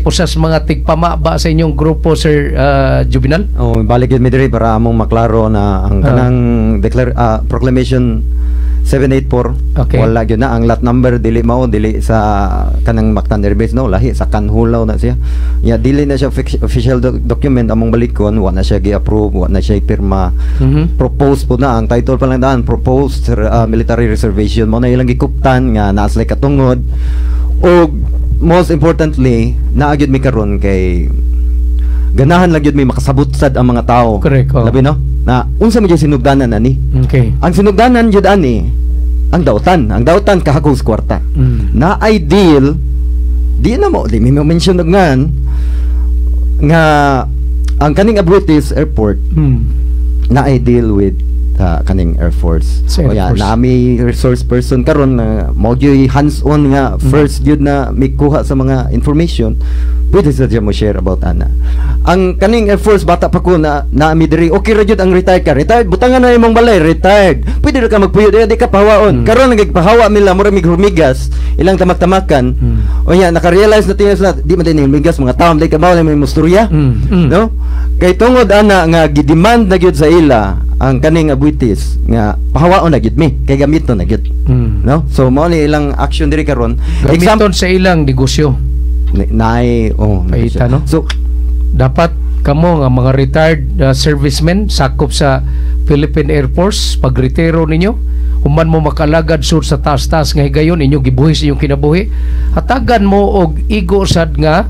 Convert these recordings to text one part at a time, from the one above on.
usas mga tigpama ba sa inyong grupo, Sir Juvenal? Oh, balik yun mi diri para among maklaro na ang kanang proclamation 784 Okay. wala gyud na ang lot number dili mao dili sa kanang Mactan Airbase no, lahi sa Kanhulaw na siya. Ya dili na siya official document among balikon, wa na siya gi-approve, wa na siya pirma. Propose po na ang title pa lang daan, proposed military reservation mo na ilang gikuptan nga naa sila katungod. O most importantly, naagyod mi karon kay ganahan lang gyud mi makasabot sad ang mga tao. Correct. Oh. Labi no? Na unsa man gyud sinugdanan ani? Okay. Ang sinugdanan gyud ani ang dawtan kahagos kwarta. Na ideal di na mo di mi mention ngan nga ang kaning Abuetis Airport na ideal with kaning Air Force. So, O yan, naami resource person karon na mo gyud hands-on nga first gyud na mikuha sa mga information, pwede sa mo share about ana. Ang kaning Air Force bata pa ko na naami diri, okay ra gyud ang retired ka. Retired butangan na imong balay, retired. Pwede ra ka magpuyo di ka pahawaon. Karon nagpahawa mila mura mig humigas, ilang tamak-tamakan. O yan, naka-realize na tinas na di man din humigas mga tawo dai ka bawo may musturya. No? Kay tungod ana nga gidemand na gyud sa ila ang kaning Abuetis nga pahawaon na gyud mi kay gamiton na gyud. No? So mao ni ilang action diri karon. Gamiton sa ilang negosyo. Naay Paita, no? So Dapat kamo nga mga retired servicemen sakop sa Philippine Air Force pagretiro ninyo human mo makalagad sur sa taas-taas nga higayon inyo gibuhis inyong kinabuhi, hatagan mo og igo sad nga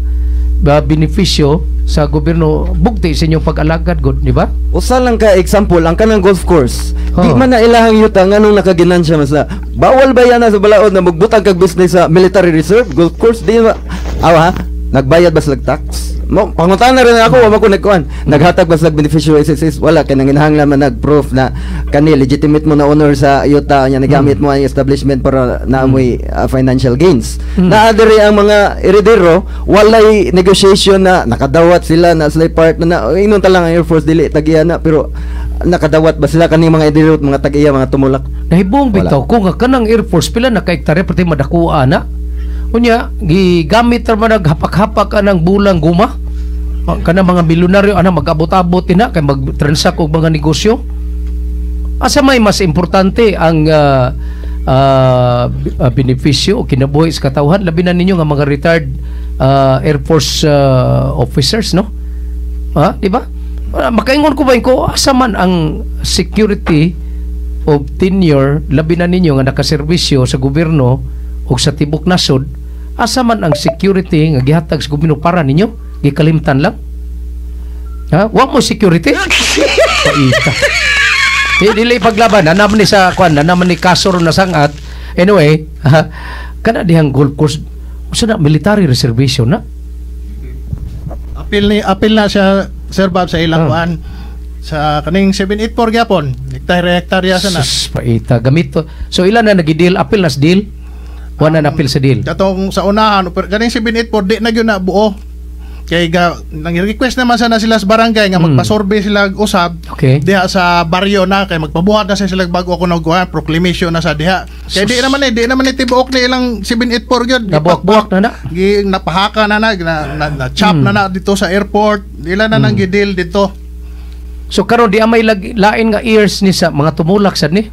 benepisyo sa gobyerno bugti sa inyong pag-alagad god, di ba? usa lang ka example ang kanang golf course. Di man na ilahang yuta nganong nakaginansya mas na bawal ba yan na sa balaod na magbutang kag business sa military reserve golf course di ba? Awa nagbayad ba sila tax? Mo pangutan na rin ako wa man ko nagkuan. Naghatag ba sila beneficial SSS? Wala kay nanginahanglan man nag-proof na kani legitimate mo na owner sa yuta nya nagamit mo ang establishment para naamoy financial gains. Naadiri ang mga heredero walay negotiation na nakadawat sila na sila part na inon ta lang ang Air Force dili tagiya na pero nakadawat ba sila kaning mga heredero mga tagiya mga tumulak? Nahibong bitaw ko nga kanang Air Force pila na ka hektarya pati madakuha na. Unya gigamit ra man naghapak-hapak anang bulang guma. Kanang mga milyonaryo ana mag-abot-abot na kay mag-transact og mga negosyo. Asa may mas importante ang benepisyo o kinabuhi sa katawhan labi na ninyo nga mga retired Air Force officers, no? Di ba? Makaingon ko ba ko asa man ang security of tenure labi na ninyo nga nakaserbisyo sa gobyerno o sa tibok nasod, asa man ang security nga gihatag sa gobyerno para ninyo gikalimtan lang. Wa mo security. Paita. Dili paglaban na naman ni sa kwan, na naman ni kasor na sangat. Anyway, kana dihang golf course usa na military reservation na. Apil na siya Sir Bob sa ilang kuan sa kaning 784 gyapon. Hektarya sana. Paita gamit to. So ilan na nagi-deal apil nas deal? Wala na apil sa deal. Katong sa unahan kaning 784 di na gyud na buo. Kay nang-request naman sana sila sa barangay nga magpasurvey sila usab diha sa baryo na kay magpabuhat na sila bago ako nagkuha proclamation na sa diha. Kay di naman ni tibuok ni ilang 784 gyud. Nabuak na. Napahaka na chop na dito sa airport. Ila na nang gidil dito. So karon di amay lain nga ears ni sa mga tumulak sad ni.